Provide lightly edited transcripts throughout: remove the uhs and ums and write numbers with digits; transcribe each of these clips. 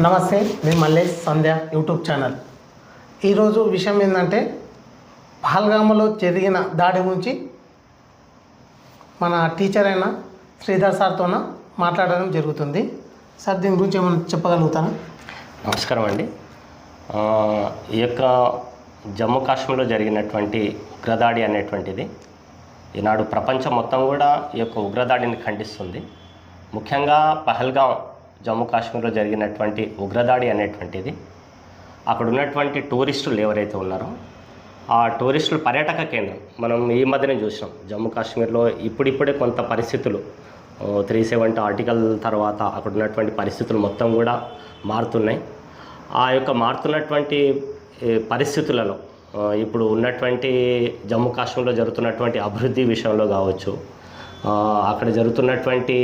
నమస్తే, నేను మల్లేష్ సంధ్య YouTube channel. ఈరోజు విషయం ఏంటంటే పహల్గామ్లో జరిగిన దాడి గురించి మన టీచర్ అయిన శ్రీధర్ సార్తో మాట్లాడడం జరుగుతుంది. సార్, దీని గురించి ఏమైనా చెప్పగలుగుతారా? నమస్కారం అండి. ఈ యొక్క జమ్మూ కాశ్మీర్లో జరిగినటువంటి ఉగ్రదాడి అనేటువంటిది ఈనాడు ప్రపంచం మొత్తం కూడా ఈ యొక్క ఉగ్రదాడిని ఖండిస్తుంది. ముఖ్యంగా పహల్గాం జమ్మూ కాశ్మీర్లో జరిగినటువంటి ఉగ్రదాడి అనేటువంటిది అక్కడ ఉన్నటువంటి టూరిస్టులు ఎవరైతే ఉన్నారో ఆ టూరిస్టుల పర్యాటక కేంద్రం మనం ఈ మధ్యనే చూసినాం. జమ్మూ కాశ్మీర్లో ఇప్పుడిప్పుడే కొంత పరిస్థితులు 370 ఆర్టికల్ తర్వాత అక్కడ ఉన్నటువంటి పరిస్థితులు మొత్తం కూడా మారుతున్నాయి. ఆ యొక్క మారుతున్నటువంటి పరిస్థితులలో ఇప్పుడు ఉన్నటువంటి జమ్మూ కాశ్మీర్లో జరుగుతున్నటువంటి అభివృద్ధి విషయంలో కావచ్చు, అక్కడ జరుగుతున్నటువంటి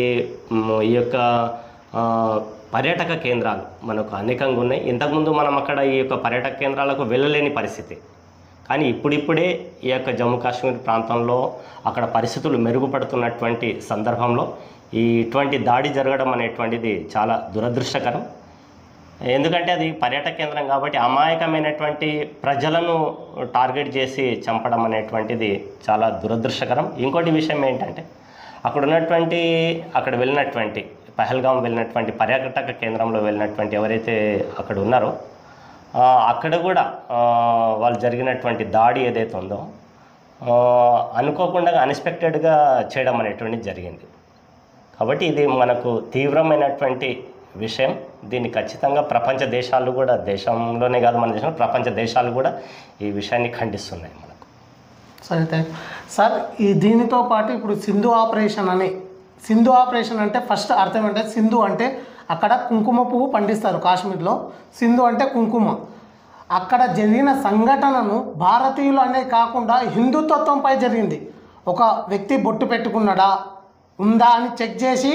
ఈ యొక్క పర్యాటక కేంద్రాలు మనకు అనేకంగా ఉన్నాయి. ఇంతకుముందు మనం అక్కడ ఈ యొక్క పర్యాటక కేంద్రాలకు వెళ్ళలేని పరిస్థితి. కానీ ఇప్పుడిప్పుడే ఈ యొక్క జమ్మూ కాశ్మీర్ ప్రాంతంలో అక్కడ పరిస్థితులు మెరుగుపడుతున్నటువంటి సందర్భంలో ఇటువంటి దాడి జరగడం అనేటువంటిది చాలా దురదృష్టకరం. ఎందుకంటే అది పర్యాటక కేంద్రం కాబట్టి అమాయకమైనటువంటి ప్రజలను టార్గెట్ చేసి చంపడం అనేటువంటిది చాలా దురదృష్టకరం. ఇంకోటి విషయం ఏంటంటే అక్కడ వెళ్ళినటువంటి పహల్గాం వెళ్ళినటువంటి పర్యాటక కేంద్రంలో వెళ్ళినటువంటి ఎవరైతే అక్కడ ఉన్నారో అక్కడ కూడా వాళ్ళు జరిగినటువంటి దాడి ఏదైతే ఉందో అనుకోకుండా అన్ఎక్స్పెక్టెడ్గా చేయడం అనేటువంటిది జరిగింది. కాబట్టి ఇది మనకు తీవ్రమైనటువంటి విషయం. దీన్ని ఖచ్చితంగా ప్రపంచ దేశాలు కూడా, దేశంలోనే కాదు మన దేశంలో ప్రపంచ దేశాలు కూడా ఈ విషయాన్ని ఖండిస్తున్నాయి మనకు. సరే సార్, దీనితో పాటు ఇప్పుడు సింధు ఆపరేషన్ అంటే ఫస్ట్ అర్థం అంటే సింధు అంటే అక్కడ కుంకుమ పువ్వు పండిస్తారు కాశ్మీర్లో. సింధు అంటే కుంకుమ. అక్కడ జరిగిన సంఘటనను భారతీయులు అనే కాకుండా హిందుత్వంపై జరిగింది. ఒక వ్యక్తి బొట్టు పెట్టుకున్నాడా ఉందా అని చెక్ చేసి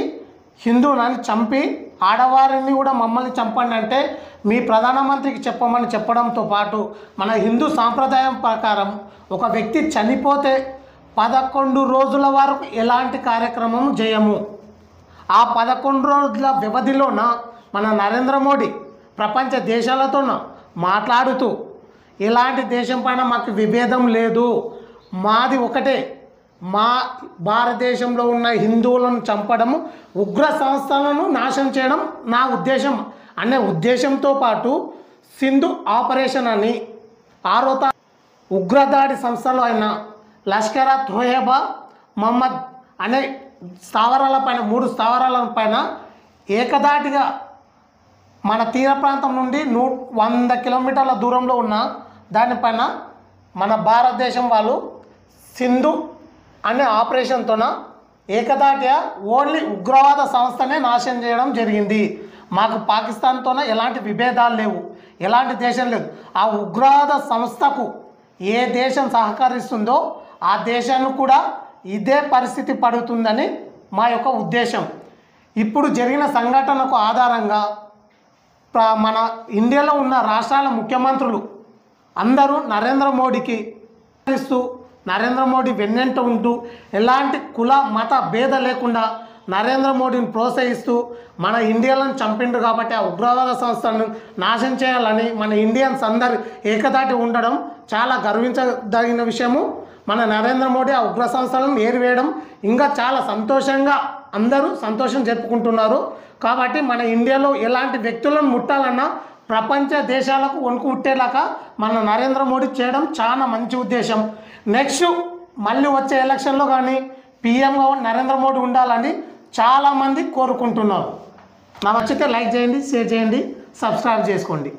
హిందువుని చంపి ఆడవారిని కూడా మమ్మల్ని చంపండి అంటే మీ ప్రధానమంత్రికి చెప్పమని చెప్పడంతో పాటు మన హిందూ సాంప్రదాయం ప్రకారం ఒక వ్యక్తి చనిపోతే 11 రోజుల వరకు ఎలాంటి కార్యక్రమం చేయము. ఆ 11 రోజుల వ్యవధిలోన మన నరేంద్ర మోడీ ప్రపంచ దేశాలతో మాట్లాడుతూ ఎలాంటి దేశం పైన మాకు విభేదం లేదు, మాది ఒకటే, మా భారతదేశంలో ఉన్న హిందువులను చంపడము, ఉగ్ర సంస్థలను నాశనం చేయడం నా ఉద్దేశం అనే ఉద్దేశంతో పాటు సింధు ఆపరేషన్ అని ఉగ్రదాడి సంస్థలో అయిన లష్కర్ తోయబా మహమ్మద్ అనే స్థావరాలపైన 3 స్థావరాలపైన ఏకదాటిగా మన తీర ప్రాంతం నుండి 100 కిలోమీటర్ల దూరంలో ఉన్న దానిపైన మన భారతదేశం వాళ్ళు సింధు అనే ఆపరేషన్తోన ఏకదాటిగా ఓన్లీ ఉగ్రవాద సంస్థనే నాశనం చేయడం జరిగింది. మాకు పాకిస్తాన్తోన ఎలాంటి విభేదాలు లేవు, ఎలాంటి దేశం లేదు. ఆ ఉగ్రవాద సంస్థకు ఏ దేశం సహకరిస్తుందో ఆ దేశాన్ని కూడా ఇదే పరిస్థితి పడుతుందని మా యొక్క ఉద్దేశం. ఇప్పుడు జరిగిన సంఘటనకు ఆధారంగా మన ఇండియాలో ఉన్న రాష్ట్రాల ముఖ్యమంత్రులు అందరూ నరేంద్ర మోడీకి ఇస్తూ, నరేంద్ర మోడీ వెన్నెంట ఉంటూ, ఎలాంటి కుల మత భేద లేకుండా నరేంద్ర మోడీని ప్రోత్సహిస్తూ మన ఇండియాలను చంపిండ్రు కాబట్టి ఆ ఉగ్రవాద సంస్థలను నాశనం చేయాలని మన ఇండియన్స్ అందరు ఏకదాటి ఉండడం చాలా గర్వించదగిన విషయము. మన నరేంద్ర మోడీ ఆ ఉగ్ర సంస్థలను ఏరివేయడం ఇంకా చాలా సంతోషంగా అందరూ సంతోషం జరుపుకుంటున్నారు. కాబట్టి మన ఇండియాలో ఎలాంటి వ్యక్తులను ముట్టాలన్నా ప్రపంచ దేశాలకు వణుకు పుట్టేలాగా మన నరేంద్ర మోడీ చేయడం చాలా మంచి ఉద్దేశం. నెక్స్ట్ మళ్ళీ వచ్చే ఎలక్షన్లో కానీ పిఎంగా నరేంద్ర మోడీ ఉండాలని చాలామంది కోరుకుంటున్నారు. నచ్చితే లైక్ చేయండి, షేర్ చేయండి, సబ్స్క్రైబ్ చేసుకోండి.